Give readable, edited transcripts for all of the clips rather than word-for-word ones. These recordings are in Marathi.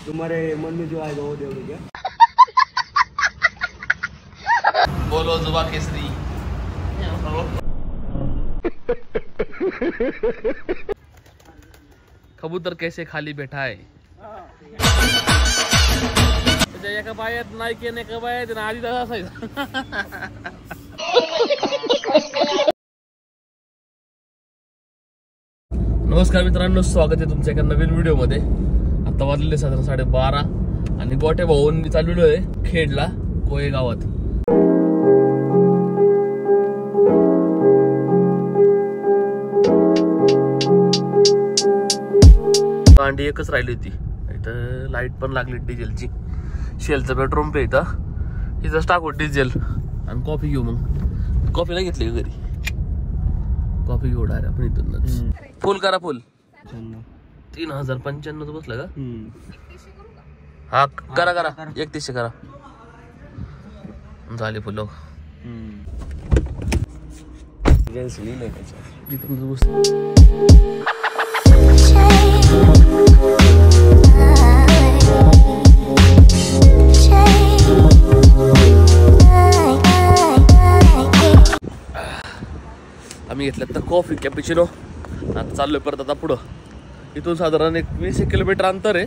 तुम्हारे मन में जो आएगा वो दोगे क्या? बोलो जुबा केसरी। कबूतर कैसे खाली बैठा है एका बायात नाही केने का बायात आधी तसा असायचा। नमस्कार मित्रांनो, स्वागत आहे तुमच्या एका नवीन व्हिडिओ मध्ये। आता वाजलेले साधारण 12:30 आणि गोटे भाऊन मी चाललेलो आहे खेडला कोये गावात। कांडी एकच राहिली होती, इथं लाईट पण लागली डिझेलची। शेलचं पेट्रोल पे इथं इथंच टाकू डिझेल आणि कॉफी घेऊ। मग कॉफी नाही घेतली घरी, कॉफी घेऊ डायरेक्ट आपण इथून। फुल करा फुल 3095 बसला का? हा करा करा 3100 करा झाले फुल। आम्ही घेतल्यात तर कॉफी कॅपुचिनो। आता चाललोय परत आता पुढं। इथून साधारण 20 किलोमीटर अंतर आहे।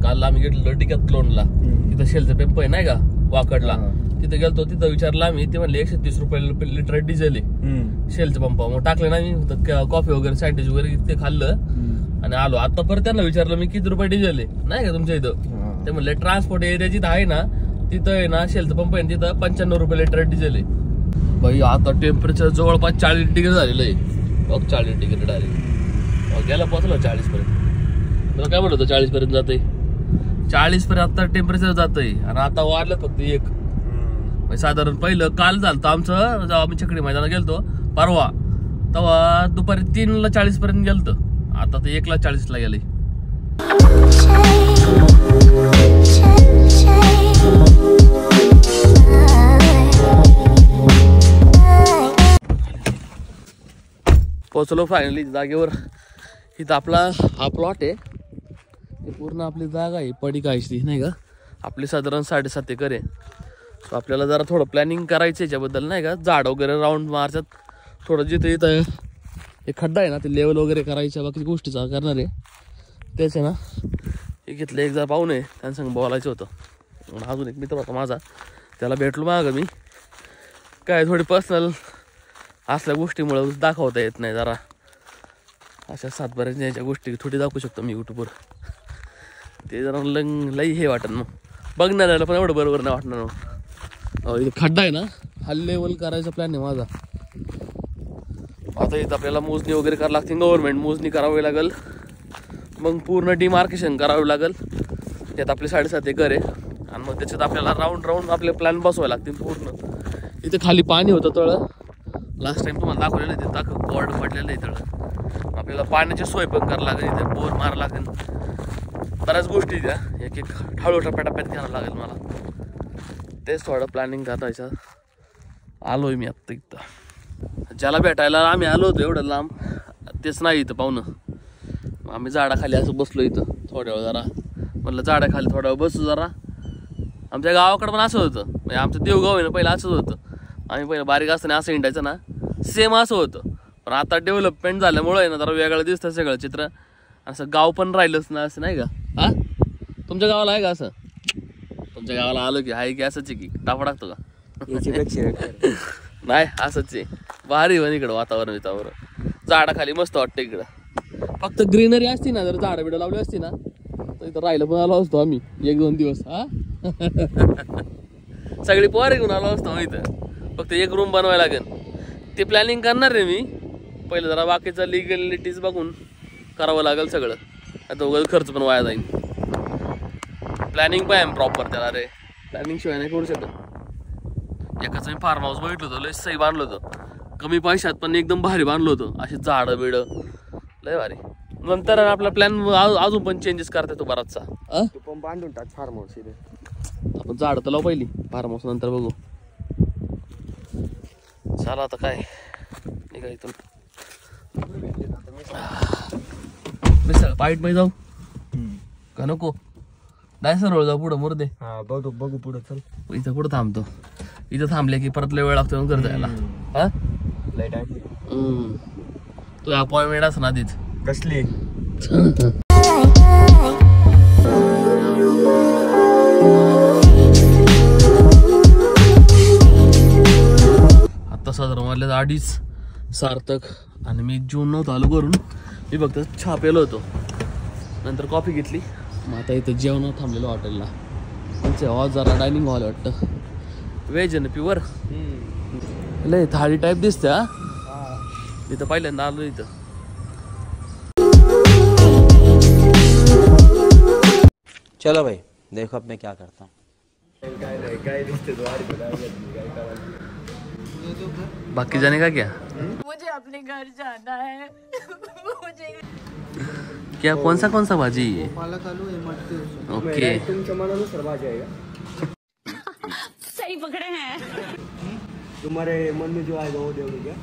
काल आम्ही गेलो डिकॅथलॉनला, तिथं शेलचा पंप आहे नाही का वाकडला, तिथे गेलतो। तिथं विचारलं आम्ही, ते म्हणले 130 रुपये लिटर डिझेल आहे शेलच्या पंपावर। मग टाकलं ना मी कॉफी वगैरे सँडविच वगैरे ते खाल्लं आणि आलो। आता परत त्यांना विचारलं मी किती रुपये डिझेल आहे नाही का तुमच्या इथं? ते म्हणले ट्रान्सपोर्ट एरिया जिथं आहे ना तिथं आहे ना शेलचा पंप आहे, तिथं 95 रुपये लिटर डिझेल आहे। भाई आता टेम्परेचर जवळपास 40 डिग्री झालेलं आहे बघ, 40 डिग्री डायरेक्ट गेला पोहोचलो 40 पर्यंत। तुला काय म्हणलं 40 पर्यंत जाते, 40 पर्यंत आता टेम्परेचर जातंय आणि आता वाढलं फक्त 1। साधारण पहिलं काल झालं आमचं, जेव्हा आम्ही छकडी मैदानात गेलतो परवा, तेव्हा दुपारी 3ला 40 पर्यंत गेलत, आता ते 1ला 40ला गेले। पोहोचलो फायनली जागेवर। इथं आपला हा प्लॉट आहे, हे पूर्ण आपली जागा आहे पडिकायची नाही का। आपली साधारण 7.5 एकर आहे। सो आपल्याला जरा थोडं प्लॅनिंग करायचं याच्याबद्दल नाही का, झाड वगैरे राऊंड मारतात थोडं। जिथं इथं हे खड्डा आहे ना ते लेवल वगैरे करायच्या बाकी गोष्टीचा करणार आहे तेच आहे ना। हे घेतलं एक जरा पाहून आहे, त्यांना बोलायचं होतं। अजून एक मित्र होता माझा, त्याला भेटलो मागं मी। काय थोडी पर्सनल असल्या गोष्टीमुळे दाखवता येत नाही, जरा अशा 7 याच्या गोष्टी थोडी दाखवू शकतो मी यूट्यूबवर। ते जरा लई हे वाटत मग बघणाऱ्याला पण एवढं बरोबर नाही वाटणार मग। इथं खड्डा आहे ना, हा लेवल करायचा प्लॅन आहे माझा। आता इथं आपल्याला मोजणी वगैरे करावं लागते, गव्हर्नमेंट मोजणी करावी लागेल, मग पूर्ण डिमार्केशन करावं लागेल। त्यात आपली 7.5 एकर आहे आणि मग त्याच्यात आपल्याला राऊंड आपले प्लॅन बसवावे लागतील पूर्ण। इथे खाली पाणी होतं तळं, लास्ट टाइम तुम्हाला दाखवलेलं आहे, तिथं बोर्ड पडलेलं आहे तळं। आपल्याला पाण्याची सोय पण करावं लागेल, इथे बोर मारावं लागेल, बऱ्याच गोष्टी द्या एक एक हळू टप्प्याटप्प्यात घ्यावं लागेल मला। तेच थोडं प्लॅनिंग करायचं। आलोय मी आत्ता इथं, ज्याला भेटायला आम्ही आलो होतो एवढं लांब तेच नाही इथं पाहुणं। आम्ही झाडाखाली असं बसलो इथं थोड्या वेळ, जरा म्हटलं झाडाखाली थोड्या वेळ बसू जरा। आमच्या गावाकडं पण असं होतं, म्हणजे आमचं देवगाव आहे ना पहिलं असंच होतं। आम्ही पहिलं बारीक असताना असं हिंडायचं ना, सेम असं होतं। पण आता डेव्हलपमेंट झाल्यामुळं आहे ना जरा वेगळं दिसतं सगळं चित्र, असं गाव पण राहिलंच ना असं नाही का। हा तुमच्या गावाला आहे का असं? तुमच्या गावाला आलो की आहे की असंच आहे की टाफा टाकतो का? नाही असंच आहे, भारी पण इकडं वातावरण झाडाखाली मस्त वाटतं इकडं। फक्त ग्रीनरी असती ना, जर झाडं बिडं लावली असती ना तर इथं राहिलं पण आलो असतो आम्ही 1-2 दिवस। हा सगळी पोरं घेऊन आलो असतो इथं, फक्त एक रूम बनवायला लागेल। ते प्लॅनिंग करणार आहे मी पहिलं, जरा बाकीचं लिगलिटीज बघून करावं लागेल सगळं, आता उगाच खर्च पण वाया जाईल। प्लॅनिंग पाहिजे प्रॉपर त्याला रे, प्लॅनिंग शिवाय नाही करू शकत। एकाच मी फार्म हाऊस बघितलं होतं, लय सही बांधलं होतं, कमी पैशात पण एकदम भारी बांधलं होतं, असे झाडं बिडं लय भारी। नंतर आपला प्लॅन अजून पण चेंजेस करता येतो बराचसा। पण बांधून टाक फार्म हाऊस इथे, आपण झाड तर लावू पहिली, फार्म हाऊस नंतर बघू। चला आता काय निघा इथून। मिसळ पाईट मध्ये जाऊ का नको? नाही सरळ जाऊ पुढं मुर्दे. हा बघू बघू पुढे चल. इथं कुठं थांबतो? इथं थांबले की परत लय वेळ लागतो घर जायला. हा लय टाइम. तू अपॉइंटमेंट असं ना आधीच. कसली? आता साधारण वाजले 2:30 सार्थक आणि मी जेवण नव्हतं आलो करून. मी फक्त चहा पेलो होतो, नंतर कॉफी घेतली. मग आता इथं जेवण थांबलेलं हॉटेलला. तुमचे आवाज जरा डायनिंग हॉल वाटतं. व्हेज आहे ना प्युअर? लय थाळी टाईप दिसते. हा इथं पहिल्यांदा आलो इथं. चलो भाई देखो अब मैं क्या करता हूँ. बाकी जाने का क्या? मुझे अपने घर जाना है. मुझे क्या कौन सा भाजी है? पालक आलू है मटके. ओके. तुमच्या मनानुसार भाजी आहे का? सही पकड़े हैं. तुम्हारे मन में जो आएगा वो दोगे क्या?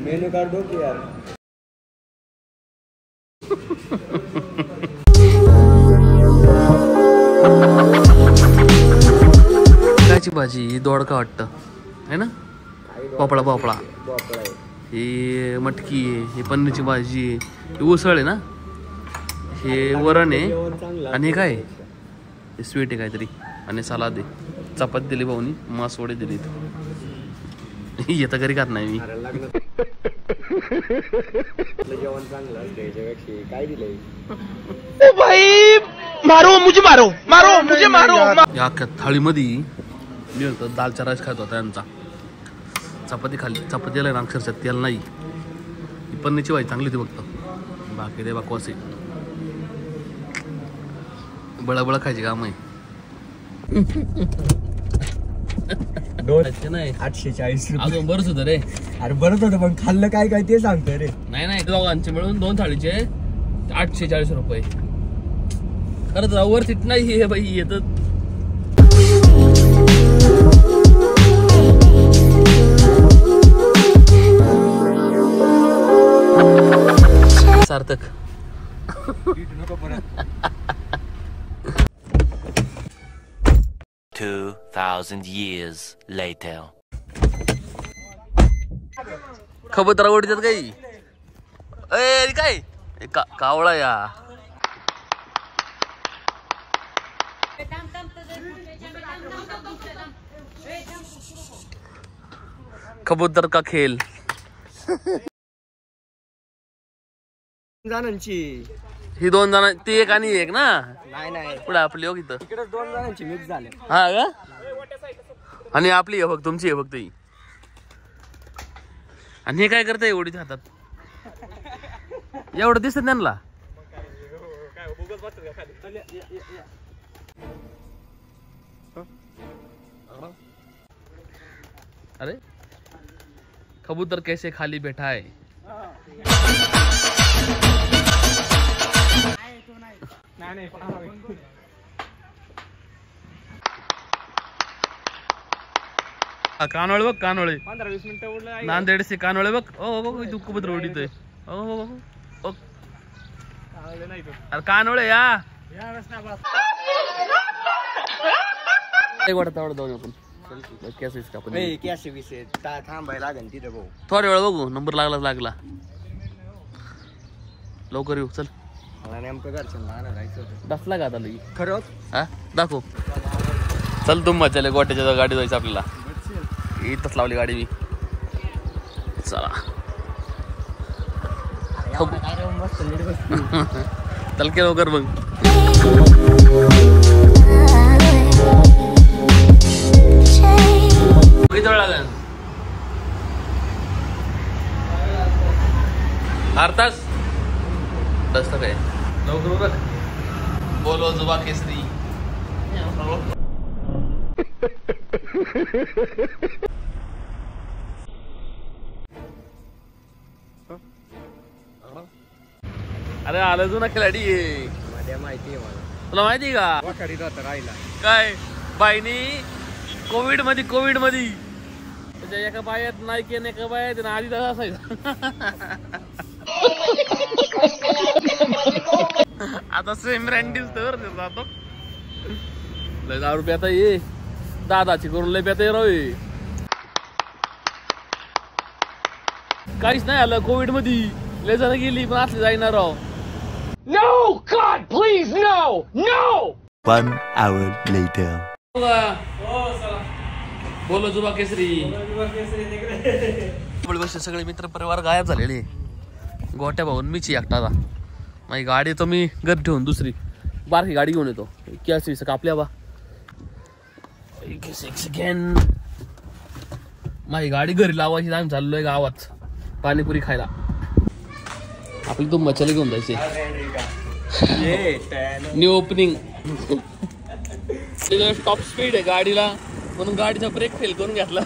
मेनू कार्ड दो कि यार. कायची भाजी? दोडका वाटतं है ना? भोपळा भोपळा. भोपळा आहे. ही मटकी आहे, ही पनीरची भाजी आहे, ही उसळ आहे ना, हे वरण आहे, आणि हे काय आहे? हे स्वीट आहे काहीतरी, आणि सलाद आहे. चपाती दिली भाऊनी, मासवडे दिली. येतं घरी खात नाही मी. जेवण चांगलं असतं याच्यापेक्षा काय दिलंय? या अख्ख्या थाळीमध्ये मी होतो दालचा राईस खात होता यांचा. चपाती खाल्ली, चपातीला ना अक्षरशः तेल नाही. ही पनीरची भाजी चांगली होती फक्त, बाकी ते बाकवास आहे. बळाबळा खायची काम आहे. 840 रुपये. अजून बरंच होतं रे. अरे बरंच होतं पण खाल्लं काय काय ते सांगतो रे. नाही दोघांचे मिळून 2 थाळीचे 840 रुपये. खरंच वर्थ इट नाही हे बाई. येत सार्थक 2000 years later. खबरदार ओढतात काही. ए काय कावळा या. कबूतर का खेल. जणांची ही 2 जण, ती एक आणि एक ना. नाही पुढे आपली हो इथं. इकडे 2 जणांची मिक्स झाले. हा का? आणि आपली आहे फक्त, तुमची आहे फक्त ही. आणि हे काय करताय एवढीच हातात? एवढं दिसत त्यांना. अरे कबूतर कैसे खाली बैठा है? कानोळे बघ, कानोळे 15-20 मिनिटं उडलं. नांदेडचे कानोळे बघ. ओ तू कबूतर उडीतोय. ओ अरे कानोळे या. वाटत जाऊन आपण थांबायला लागेल तिथे भाऊ. थोड्या वेळ बघू. नंबर लागला. लवकर येऊ चल. मला नेमकं घरच्यांना जायचं होतं. बसला का आता लई? खरं? हा दाखव. चल तुम मजा गोट्याच्या गाडी जायचं आपल्याला. इथंच लावली गाडी मी. चला चल के लवकर मग. किती वेळ लागेल? अर्धा तास. दसतं काय लवकर बघ. बोलो जुबा केसरी. अरे आलं जुना खिलाडी आहे. माझ्या माहिती आहे मला. तुला माहिती आहे का? वाखारीत होता राहिला. काय बाईनी कोविड मध्ये त्याच्या एका पायात नाईकी आणि एका पायात आधी असायचा. आता सेम ब्रँड दिसतो बरं जातो. लय दारू प्याता ये दादाची करून लय प्याता राव. काहीच नाही आलं कोविड मध्ये. लय जण गेली पण असली जाईना राव. No! God, please, no! No! 1 hour later. बोलो जुबा केसरी. सगळे मित्र परिवार गायब झालेले. गोट्या भाऊन मीची एकटा. माझी गाडी तो मी घर ठेवून दुसरी बारकी गाडी घेऊन येतो. कॅस कापल्या बा. माझी गाडी घरी लावायची. आम्ही चाललोय गावात पाणीपुरी खायला. आपली तो मच्छले घेऊन जायचे. New opening. टॉप स्पीड आहे गाडीला म्हणून गाडीचा ब्रेक फेल करून घेतला.